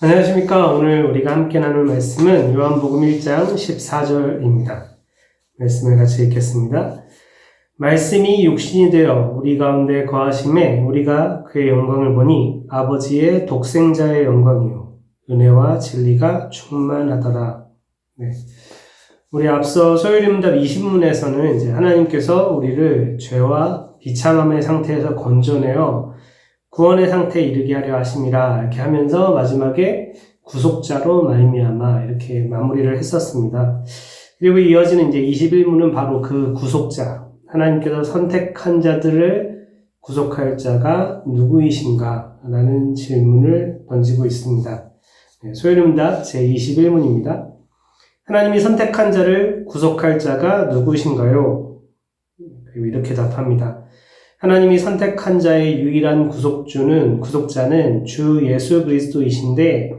안녕하십니까. 오늘 우리가 함께 나눌 말씀은 요한복음 1장 14절입니다. 말씀을 같이 읽겠습니다. 말씀이 육신이 되어 우리 가운데 거하심에 우리가 그의 영광을 보니 아버지의 독생자의 영광이요 은혜와 진리가 충만하더라. 네. 우리 앞서 소요리문답 20문에서는 이제 하나님께서 우리를 죄와 비참함의 상태에서 건져내어 구원의 상태에 이르게 하려 하심이라 이렇게 하면서 마지막에 구속자로 말미암아 이렇게 마무리를 했었습니다. 그리고 이어지는 이제 21문은 바로 그 구속자, 하나님께서 선택한 자들을 구속할 자가 누구이신가? 라는 질문을 던지고 있습니다. 소요리문답 제21문입니다. 하나님이 선택한 자를 구속할 자가 누구이신가요? 그리고 이렇게 답합니다. 하나님이 선택한 자의 유일한 구속자는 주 예수 그리스도이신데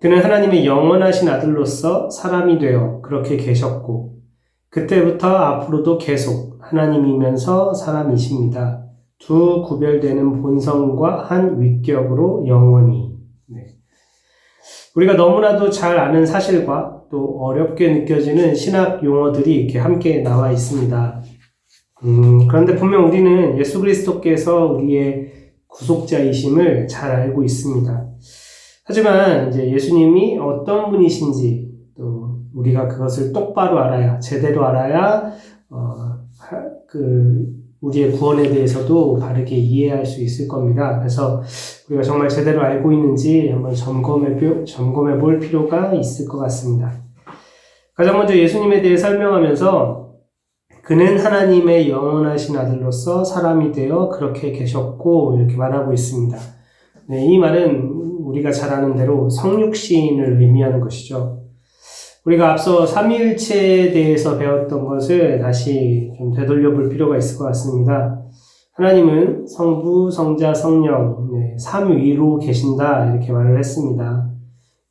그는 하나님의 영원하신 아들로서 사람이 되어 그렇게 계셨고 그때부터 앞으로도 계속 하나님이면서 사람이십니다. 두 구별되는 본성과 한 위격으로 영원히. 우리가 너무나도 잘 아는 사실과 또 어렵게 느껴지는 신학 용어들이 이렇게 함께 나와 있습니다. 그런데 분명 우리는 예수 그리스도께서 우리의 구속자이심을 잘 알고 있습니다. 하지만 이제 예수님이 어떤 분이신지 또 우리가 그것을 똑바로 알아야, 제대로 알아야 우리의 구원에 대해서도 바르게 이해할 수 있을 겁니다. 그래서 우리가 정말 제대로 알고 있는지 한번 점검해 볼 필요가 있을 것 같습니다. 가장 먼저 예수님에 대해 설명하면서 그는 하나님의 영원하신 아들로서 사람이 되어 그렇게 계셨고 이렇게 말하고 있습니다. 네, 이 말은 우리가 잘 아는 대로 성육신을 의미하는 것이죠. 우리가 앞서 삼위일체에 대해서 배웠던 것을 다시 좀 되돌려 볼 필요가 있을 것 같습니다. 하나님은 성부, 성자, 성령, 삼위로 계신다 이렇게 말을 했습니다.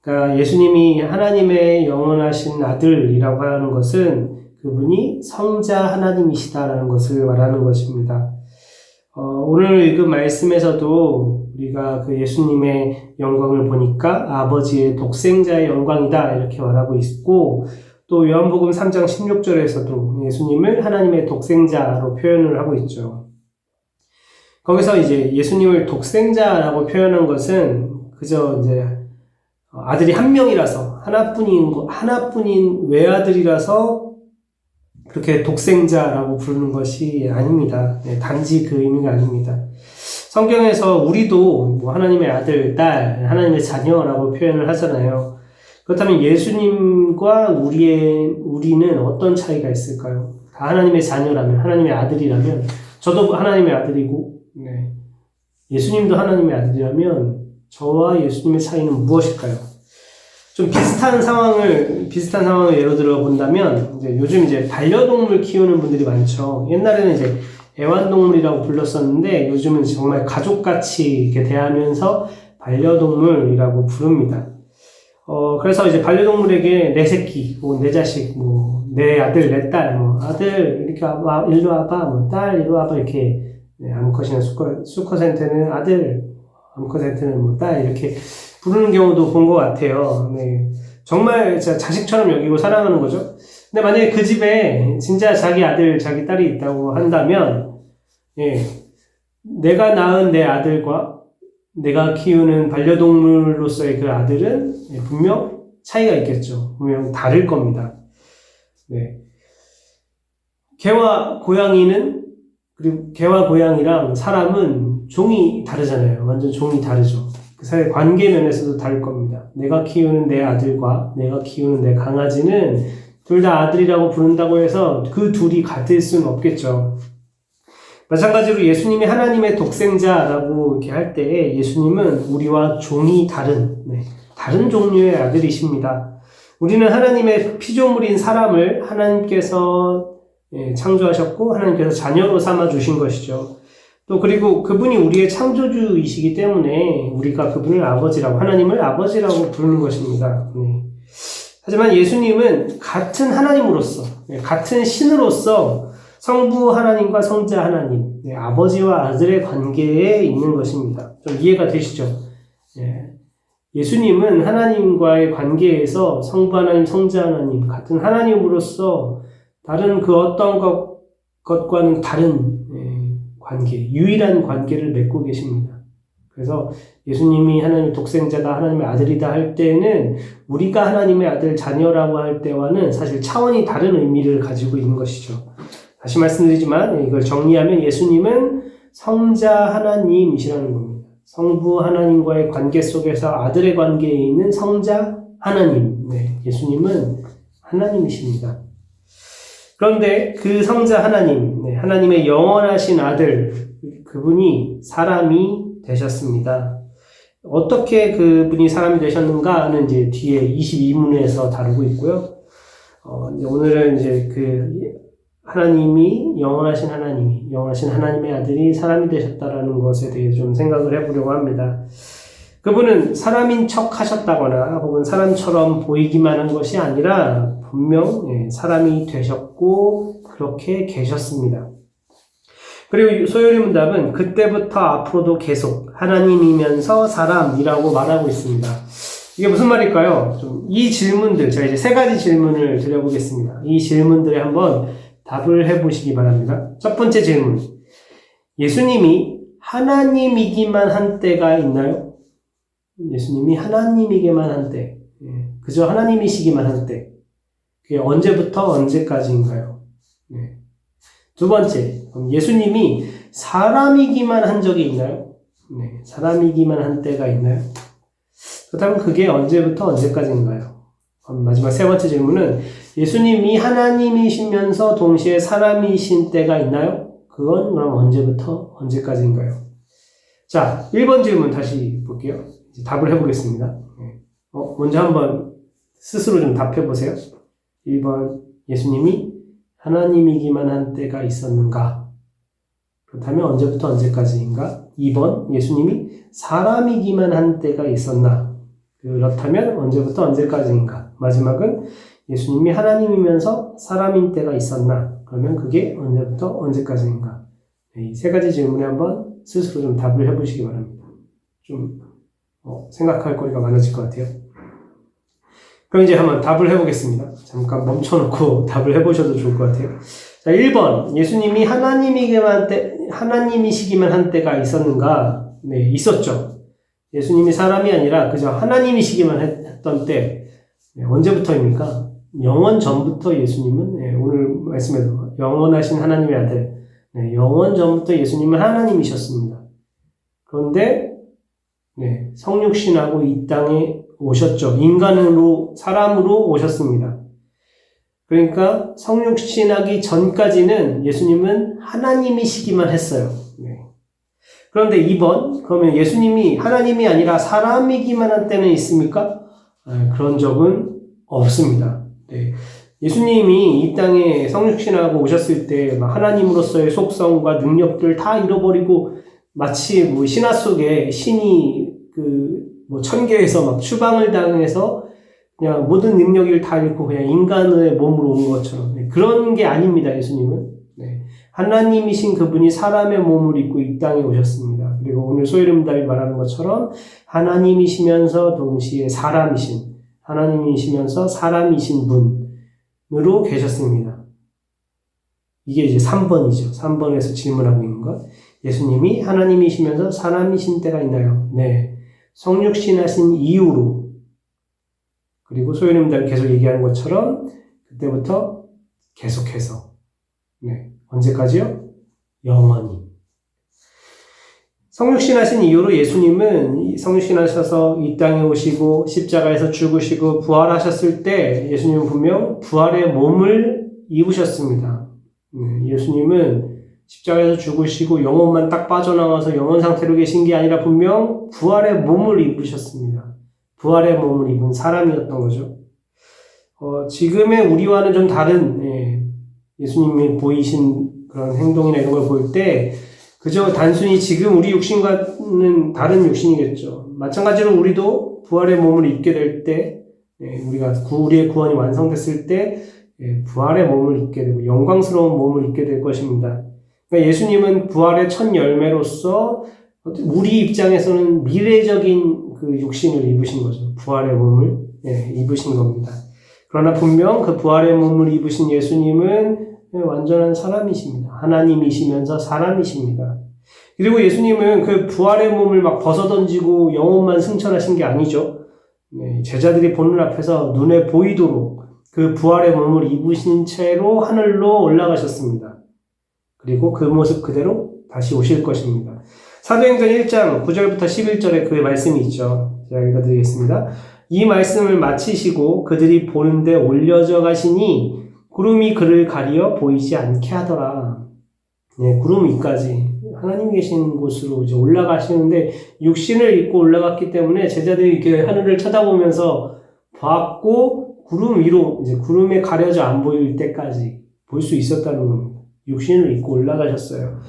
그러니까 예수님이 하나님의 영원하신 아들이라고 하는 것은 그분이 성자 하나님이시다라는 것을 말하는 것입니다. 오늘 읽은 말씀에서도 우리가 그 예수님의 영광을 보니까 아버지의 독생자의 영광이다 이렇게 말하고 있고 또 요한복음 3장 16절에서도 예수님을 하나님의 독생자로 표현을 하고 있죠. 거기서 이제 예수님을 독생자라고 표현한 것은 그저 이제 아들이 한 명이라서 하나뿐인 외아들이라서 그렇게 독생자라고 부르는 것이 아닙니다. 단지 그 의미가 아닙니다. 성경에서 우리도 하나님의 아들, 딸, 하나님의 자녀라고 표현을 하잖아요. 그렇다면 예수님과 우리는 어떤 차이가 있을까요? 다 하나님의 자녀라면, 하나님의 아들이라면, 저도 하나님의 아들이고, 예수님도 하나님의 아들이라면, 저와 예수님의 차이는 무엇일까요? 좀 비슷한 상황을 예로 들어 본다면, 요즘 반려동물 키우는 분들이 많죠. 옛날에는 애완동물이라고 불렀었는데, 요즘은 정말 가족같이 이렇게 대하면서 반려동물이라고 부릅니다. 그래서 반려동물에게 내 새끼, 내 자식, 내 아들, 내 딸, 아들, 이렇게 일로 와봐, 딸, 이리 와봐, 이렇게, 암컷이나 수컷한테는 아들, 암컷한테는 딸, 이렇게 부르는 경우도 본 것 같아요. 정말 자식처럼 여기고 사랑하는 거죠. 근데 만약에 그 집에 진짜 자기 아들, 자기 딸이 있다고 한다면, 내가 낳은 내 아들과 내가 키우는 반려동물로서의 그 아들은 분명 차이가 있겠죠. 분명 다를 겁니다. 개와 고양이랑 사람은 종이 다르잖아요. 완전 종이 다르죠. 그 사이의 관계 면에서도 다를 겁니다. 내가 키우는 내 아들과 내가 키우는 내 강아지는 둘 다 아들이라고 부른다고 해서 그 둘이 같을 수는 없겠죠. 마찬가지로 예수님이 하나님의 독생자라고 이렇게 할 때 예수님은 우리와 종이 다른 종류의 아들이십니다. 우리는 하나님의 피조물인 사람을 하나님께서 창조하셨고 하나님께서 자녀로 삼아 주신 것이죠. 또 그리고 그분이 우리의 창조주이시기 때문에 우리가 그분을 하나님을 아버지라고 부르는 것입니다. 하지만 예수님은 같은 하나님으로서, 같은 신으로서 성부 하나님과 성자 하나님, 아버지와 아들의 관계에 있는 것입니다. 좀 이해가 되시죠? 예수님은 하나님과의 관계에서 성부 하나님, 성자 하나님, 같은 하나님으로서 다른 그 어떤 것과는 다른 관계, 유일한 관계를 맺고 계십니다. 그래서 예수님이 하나님의 독생자다, 하나님의 아들이다 할 때는 우리가 하나님의 아들 자녀라고 할 때와는 사실 차원이 다른 의미를 가지고 있는 것이죠. 다시 말씀드리지만 이걸 정리하면 예수님은 성자 하나님이시라는 겁니다. 성부 하나님과의 관계 속에서 아들의 관계에 있는 성자 하나님. 예수님은 하나님이십니다. 그런데 그 성자 하나님, 하나님의 영원하신 아들, 그분이 사람이 되셨습니다. 어떻게 그분이 사람이 되셨는가는 이제 뒤에 22문에서 다루고 있고요. 오늘은 이제 하나님이 영원하신 하나님의 아들이 사람이 되셨다라는 것에 대해 좀 생각을 해보려고 합니다. 그분은 사람인 척 하셨다거나 혹은 사람처럼 보이기만 한 것이 아니라 분명 사람이 되셨고 그렇게 계셨습니다. 그리고 소요리 문답은 그때부터 앞으로도 계속 하나님이면서 사람이라고 말하고 있습니다. 이게 무슨 말일까요? 이 질문들, 제가 이제 3가지 질문을 드려보겠습니다. 이 질문들에 한번 답을 해보시기 바랍니다. 첫 번째 질문. 예수님이 하나님이기만 한 때가 있나요? 예수님이 하나님이기만 한 때, 그저 하나님이시기만 한 때, 그게 언제부터 언제까지인가요? 두 번째, 예수님이 사람이기만 한 적이 있나요? 사람이기만 한 때가 있나요? 그렇다면 그게 언제부터 언제까지인가요? 마지막 3번째 질문은 예수님이 하나님이시면서 동시에 사람이신 때가 있나요? 그건 그럼 언제부터 언제까지인가요? 자, 1번 질문 다시 볼게요. 이제 답을 해보겠습니다. 먼저 한번 스스로 좀 답해보세요. 1번, 예수님이 하나님이기만 한 때가 있었는가? 그렇다면 언제부터 언제까지인가? 2번, 예수님이 사람이기만 한 때가 있었나? 그렇다면 언제부터 언제까지인가? 마지막은 예수님이 하나님이면서 사람인 때가 있었나? 그러면 그게 언제부터 언제까지인가? 이 3가지 질문에 한번 스스로 좀 답을 해보시기 바랍니다. 좀 생각할 거리가 많아질 것 같아요. 그럼 이제 한번 답을 해보겠습니다. 잠깐 멈춰놓고 답을 해보셔도 좋을 것 같아요. 자, 1번. 예수님이 하나님이시기만 한 때가 있었는가? 네, 있었죠. 예수님이 사람이 아니라 그저 하나님이시기만 했던 때, 언제부터입니까? 영원 전부터 예수님은, 오늘 말씀에도 영원하신 하나님의 아들, 영원 전부터 예수님은 하나님이셨습니다. 그런데, 성육신하고 이 땅에 오셨죠. 인간으로, 사람으로 오셨습니다. 그러니까 성육신하기 전까지는 예수님은 하나님이시기만 했어요. 그런데 2번, 그러면 예수님이 하나님이 아니라 사람이기만 한 때는 있습니까? 그런 적은 없습니다. 예수님이 이 땅에 성육신하고 오셨을 때 하나님으로서의 속성과 능력들 다 잃어버리고 마치 신화 속에 신이 천계에서 막 추방을 당해서 그냥 모든 능력을 다 잃고 그냥 인간의 몸으로 온 것처럼 그런 게 아닙니다. 예수님은 하나님이신 그분이 사람의 몸을 입고 이 땅에 오셨습니다. 그리고 오늘 소요림답이 말하는 것처럼 하나님이시면서 동시에 하나님이시면서 사람이신 분으로 계셨습니다. 이게 이제 3번이죠. 3번에서 질문하고 있는 것. 예수님이 하나님이시면서 사람이신 때가 있나요? 네. 성육신하신 이후로, 그리고 소요림답이 계속 얘기하는 것처럼 그때부터 계속해서, 언제까지요? 영원히. 성육신하신 이후로 예수님은 성육신하셔서 이 땅에 오시고 십자가에서 죽으시고 부활하셨을 때 예수님은 분명 부활의 몸을 입으셨습니다. 예수님은 십자가에서 죽으시고 영혼만 딱 빠져나와서 영혼 상태로 계신 게 아니라 분명 부활의 몸을 입으셨습니다. 부활의 몸을 입은 사람이었던 거죠. 지금의 우리와는 좀 다른 예수님이 보이신 그런 행동이나 이런 걸 볼 때 그저 단순히 지금 우리 육신과는 다른 육신이겠죠. 마찬가지로 우리도 부활의 몸을 입게 될 때, 우리의 구원이 완성됐을 때 부활의 몸을 입게 되고 영광스러운 몸을 입게 될 것입니다. 그러니까 예수님은 부활의 첫 열매로서 우리 입장에서는 미래적인 그 육신을 입으신 거죠. 부활의 몸을 입으신 겁니다. 그러나 분명 그 부활의 몸을 입으신 예수님은 완전한 사람이십니다. 하나님이시면서 사람이십니다. 그리고 예수님은 그 부활의 몸을 막 벗어던지고 영혼만 승천하신 게 아니죠. 제자들이 보는 앞에서 눈에 보이도록 그 부활의 몸을 입으신 채로 하늘로 올라가셨습니다. 그리고 그 모습 그대로 다시 오실 것입니다. 사도행전 1장 9절부터 11절에 그 말씀이 있죠. 제가 읽어드리겠습니다. 이 말씀을 마치시고 그들이 보는데 올려져 가시니 구름이 그를 가리어 보이지 않게 하더라. 구름 위까지 하나님 계신 곳으로 이제 올라가시는데 육신을 입고 올라갔기 때문에 제자들이 이렇게 하늘을 쳐다보면서 봤고 구름 위로 이제 구름에 가려져 안 보일 때까지 볼 수 있었다는 겁니다. 육신을 입고 올라가셨어요.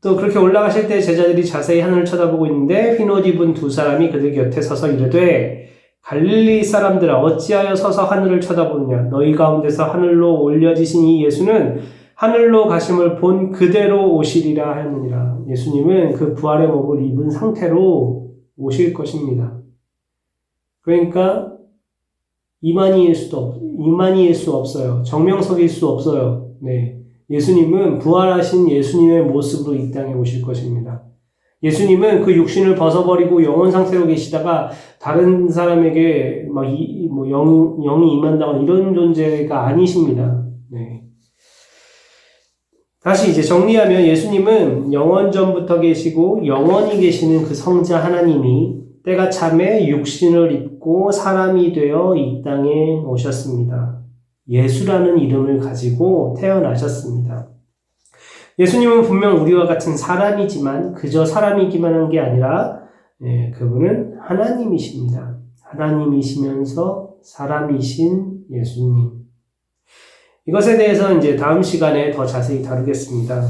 또 그렇게 올라가실 때 제자들이 자세히 하늘을 쳐다보고 있는데 흰 옷 입은 두 사람이 그들 곁에 서서 이르되 갈릴리 사람들아 어찌하여 서서 하늘을 쳐다보느냐 너희 가운데서 하늘로 올려지신 이 예수는 하늘로 가심을 본 그대로 오시리라 하느니라. 예수님은 그 부활의 몸을 입은 상태로 오실 것입니다. 그러니까 이만희일 수 없어요. 정명석일 수 없어요. 예수님은 부활하신 예수님의 모습으로 이 땅에 오실 것입니다. 예수님은 그 육신을 벗어버리고 영혼 상태로 계시다가 다른 사람에게 영이 임한다거나 이런 존재가 아니십니다. 다시 이제 정리하면 예수님은 영원 전부터 계시고 영원히 계시는 그 성자 하나님이 때가 참에 육신을 입고 사람이 되어 이 땅에 오셨습니다. 예수라는 이름을 가지고 태어나셨습니다. 예수님은 분명 우리와 같은 사람이지만 그저 사람이기만 한 게 아니라 그분은 하나님이십니다. 하나님이시면서 사람이신 예수님. 이것에 대해서 이제 다음 시간에 더 자세히 다루겠습니다.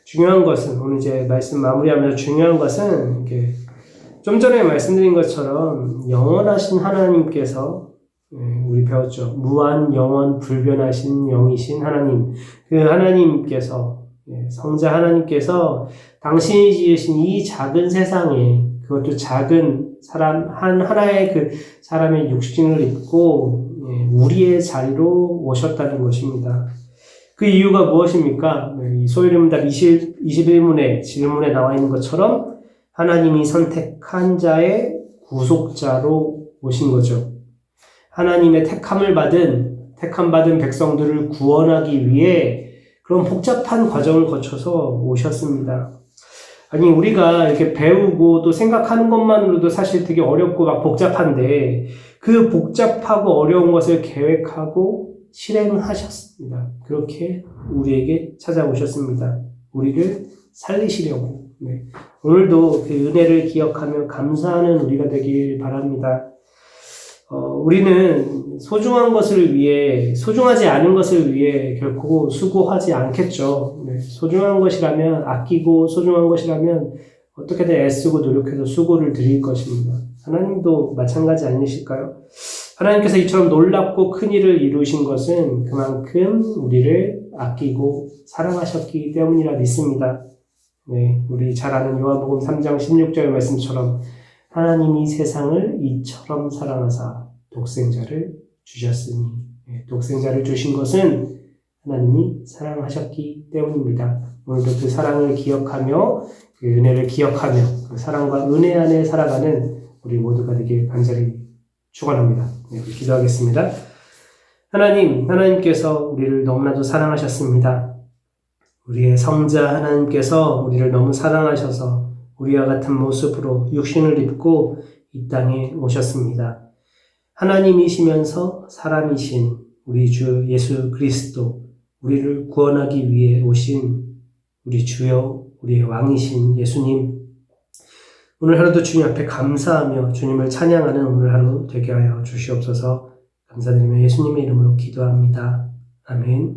중요한 것은 오늘 이제 말씀 마무리하면서 중요한 것은 이렇게 좀 전에 말씀드린 것처럼 영원하신 하나님께서 우리 배웠죠. 무한 영원 불변하신 영이신 하나님. 그 하나님께서 성자 하나님께서 당신이 지으신 이 작은 세상에 그것도 작은 사람 하나의 그 사람의 육신을 입고 우리의 자리로 오셨다는 것입니다. 그 이유가 무엇입니까? 소요림답 21문의 질문에 나와 있는 것처럼 하나님이 선택한 자의 구속자로 오신 거죠. 하나님의 택함 받은 백성들을 구원하기 위해 그런 복잡한 과정을 거쳐서 오셨습니다. 아니, 우리가 이렇게 배우고 또 생각하는 것만으로도 사실 되게 어렵고 막 복잡한데 그 복잡하고 어려운 것을 계획하고 실행하셨습니다. 그렇게 우리에게 찾아오셨습니다. 우리를 살리시려고. 오늘도 그 은혜를 기억하며 감사하는 우리가 되길 바랍니다. 우리는 소중한 것을 위해, 소중하지 않은 것을 위해 결코 수고하지 않겠죠. 소중한 것이라면 아끼고 소중한 것이라면 어떻게든 애쓰고 노력해서 수고를 드릴 것입니다. 하나님도 마찬가지 아니실까요? 하나님께서 이처럼 놀랍고 큰 일을 이루신 것은 그만큼 우리를 아끼고 사랑하셨기 때문이라 믿습니다. 우리 잘 아는 요한복음 3장 16절 말씀처럼 하나님이 세상을 이처럼 사랑하사 독생자를 주셨으니 독생자를 주신 것은 하나님이 사랑하셨기 때문입니다. 오늘도 그 사랑을 기억하며 그 은혜를 기억하며 그 사랑과 은혜 안에 살아가는 우리 모두가 되길 간절히 축원합니다. 기도하겠습니다. 하나님께서 우리를 너무나도 사랑하셨습니다. 우리의 성자 하나님께서 우리를 너무 사랑하셔서 우리와 같은 모습으로 육신을 입고 이 땅에 오셨습니다. 하나님이시면서 사람이신 우리 주 예수 그리스도, 우리를 구원하기 위해 오신 우리 주여, 우리의 왕이신 예수님, 오늘 하루도 주님 앞에 감사하며 주님을 찬양하는 오늘 하루 되게 하여 주시옵소서. 감사드리며 예수님의 이름으로 기도합니다. 아멘.